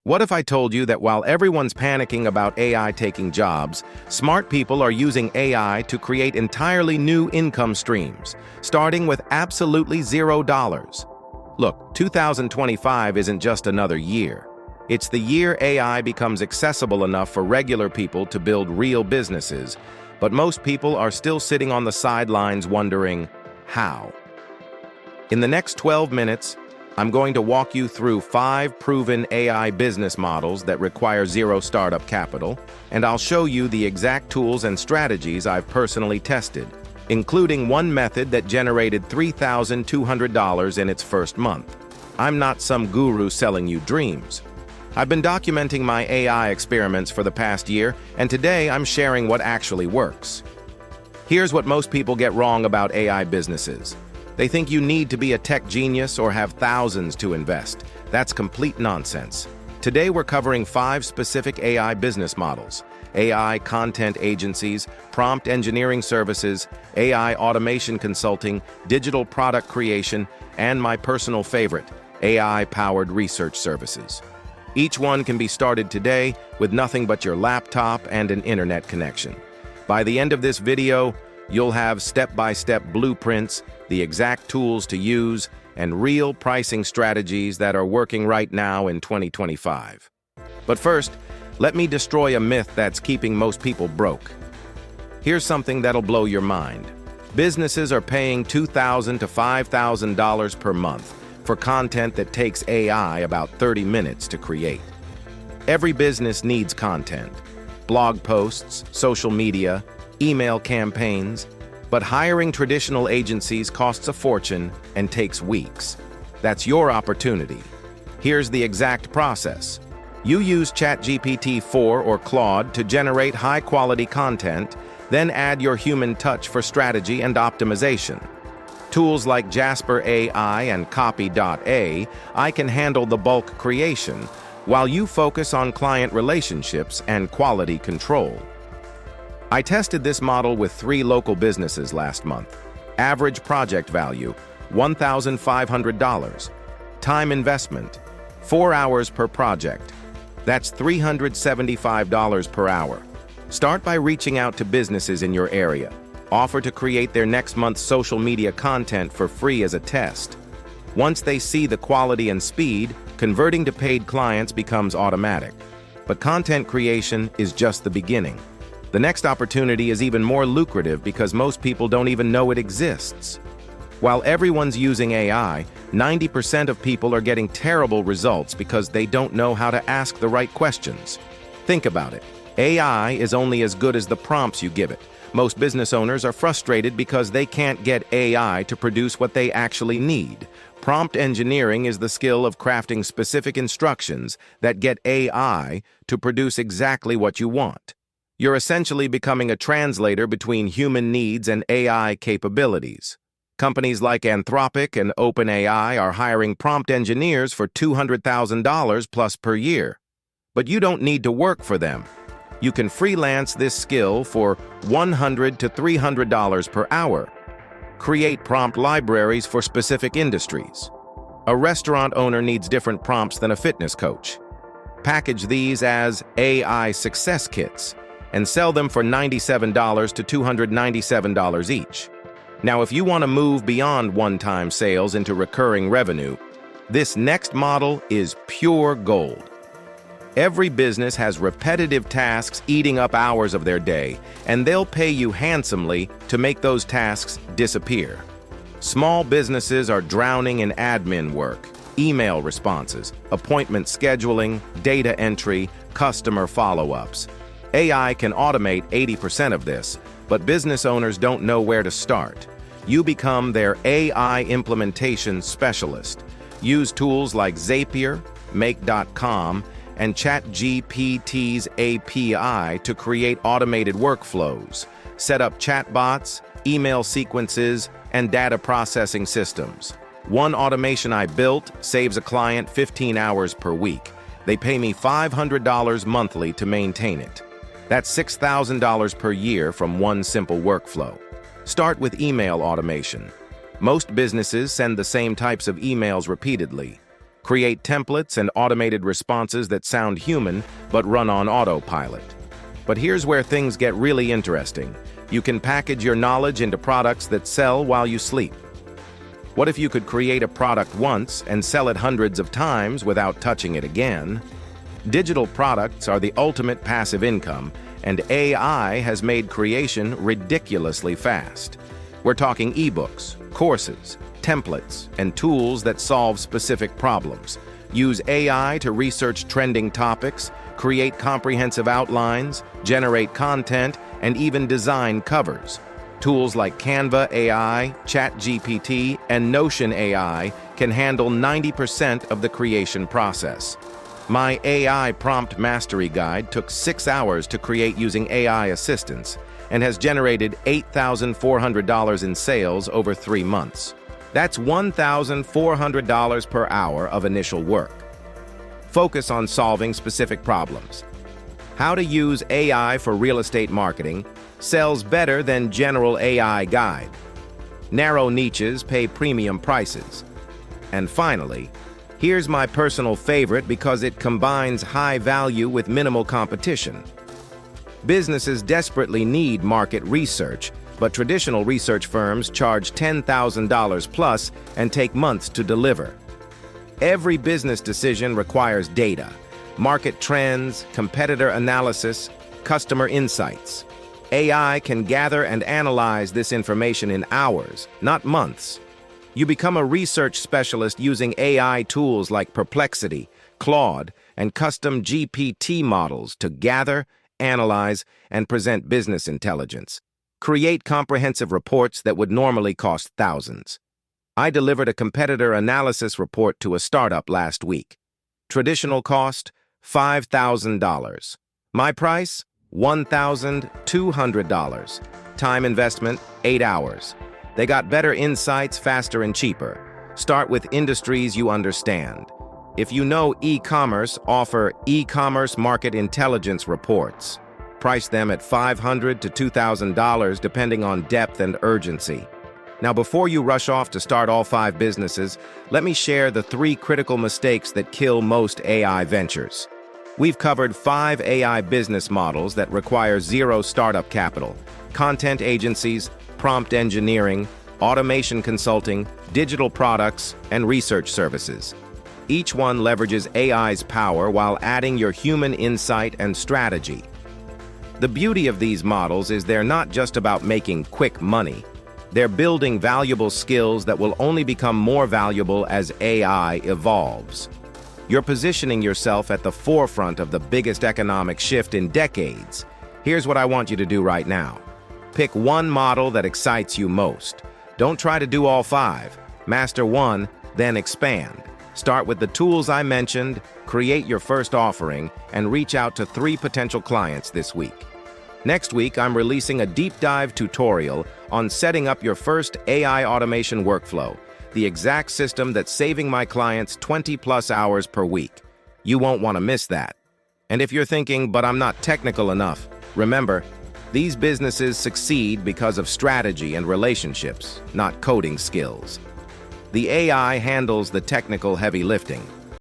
What if I told you that while everyone's panicking about AI taking jobs, smart people are using AI to create entirely new income streams, starting with absolutely $0? Look, 2025 isn't just another year. It's the year AI becomes accessible enough for regular people to build real businesses, but most people are still sitting on the sidelines wondering, how? In the next 12 minutes, I'm going to walk you through 5 proven AI business models that require zero startup capital, and I'll show you the exact tools and strategies I've personally tested, including one method that generated $3,200 in its first month. I'm not some guru selling you dreams. I've been documenting my AI experiments for the past year, and today I'm sharing what actually works. Here's what most people get wrong about AI businesses. They think you need to be a tech genius or have thousands to invest. That's complete nonsense. Today we're covering 5 specific AI business models: AI content agencies, prompt engineering services, AI automation consulting, digital product creation, and my personal favorite, AI-powered research services. Each one can be started today with nothing but your laptop and an internet connection. By the end of this video, you'll have step-by-step blueprints, the exact tools to use, and real pricing strategies that are working right now in 2025. But first, let me destroy a myth that's keeping most people broke. Here's something that'll blow your mind. Businesses are paying $2,000 to $5,000 per month for content that takes AI about 30 minutes to create. Every business needs content: blog posts, social media, email campaigns, but hiring traditional agencies costs a fortune and takes weeks. That's your opportunity. Here's the exact process. You use ChatGPT 4 or Claude to generate high-quality content, then add your human touch for strategy and optimization. Tools like Jasper AI and Copy.ai can handle the bulk creation, while you focus on client relationships and quality control. I tested this model with 3 local businesses last month. Average project value, $1,500. Time investment, 4 hours per project. That's $375 per hour. Start by reaching out to businesses in your area. Offer to create their next month's social media content for free as a test. Once they see the quality and speed, converting to paid clients becomes automatic. But content creation is just the beginning. The next opportunity is even more lucrative because most people don't even know it exists. While everyone's using AI, 90% of people are getting terrible results because they don't know how to ask the right questions. Think about it. AI is only as good as the prompts you give it. Most business owners are frustrated because they can't get AI to produce what they actually need. Prompt engineering is the skill of crafting specific instructions that get AI to produce exactly what you want. You're essentially becoming a translator between human needs and AI capabilities. Companies like Anthropic and OpenAI are hiring prompt engineers for $200,000 plus per year. But you don't need to work for them. You can freelance this skill for $100 to $300 per hour. Create prompt libraries for specific industries. A restaurant owner needs different prompts than a fitness coach. Package these as AI success kits and sell them for $97 to $297 each. Now, if you want to move beyond one-time sales into recurring revenue, this next model is pure gold. Every business has repetitive tasks eating up hours of their day, and they'll pay you handsomely to make those tasks disappear. Small businesses are drowning in admin work, email responses, appointment scheduling, data entry, customer follow-ups. AI can automate 80% of this, but business owners don't know where to start. You become their AI implementation specialist. Use tools like Zapier, Make.com, and ChatGPT's API to create automated workflows. Set up chatbots, email sequences, and data processing systems. One automation I built saves a client 15 hours per week. They pay me $500 monthly to maintain it. That's $6,000 per year from one simple workflow. Start with email automation. Most businesses send the same types of emails repeatedly. Create templates and automated responses that sound human but run on autopilot. But here's where things get really interesting. You can package your knowledge into products that sell while you sleep. What if you could create a product once and sell it hundreds of times without touching it again? Digital products are the ultimate passive income, and AI has made creation ridiculously fast. We're talking ebooks, courses, templates, and tools that solve specific problems. Use AI to research trending topics, create comprehensive outlines, generate content, and even design covers. Tools like Canva AI, ChatGPT, and Notion AI can handle 90% of the creation process. My AI Prompt Mastery Guide took 6 hours to create using AI assistance and has generated $8,400 in sales over 3 months. That's $1,400 per hour of initial work. Focus on solving specific problems. How to use AI for real estate marketing sells better than general AI guide. Narrow niches pay premium prices. And finally, here's my personal favorite because it combines high value with minimal competition. Businesses desperately need market research, but traditional research firms charge $10,000 plus and take months to deliver. Every business decision requires data, market trends, competitor analysis, customer insights. AI can gather and analyze this information in hours, not months. You become a research specialist using AI tools like Perplexity, Claude, and custom GPT models to gather, analyze, and present business intelligence. Create comprehensive reports that would normally cost thousands. I delivered a competitor analysis report to a startup last week. Traditional cost, $5,000. My price, $1,200. Time investment, 8 hours. They got better insights faster and cheaper. Start with industries you understand. If you know e-commerce, offer e-commerce market intelligence reports. Price them at $500 to $2,000 depending on depth and urgency. Now, before you rush off to start all 5 businesses, let me share the 3 critical mistakes that kill most AI ventures. We've covered 5 AI business models that require zero startup capital: content agencies, prompt engineering, automation consulting, digital products, and research services. Each one leverages AI's power while adding your human insight and strategy. The beauty of these models is they're not just about making quick money. They're building valuable skills that will only become more valuable as AI evolves. You're positioning yourself at the forefront of the biggest economic shift in decades. Here's what I want you to do right now. Pick one model that excites you most. Don't try to do all 5. Master one, then expand. Start with the tools I mentioned, create your first offering, and reach out to 3 potential clients this week. Next week, I'm releasing a deep dive tutorial on setting up your first AI automation workflow, the exact system that's saving my clients 20+ hours per week. You won't want to miss that. And if you're thinking, but I'm not technical enough, remember, these businesses succeed because of strategy and relationships, not coding skills. The AI handles the technical heavy lifting.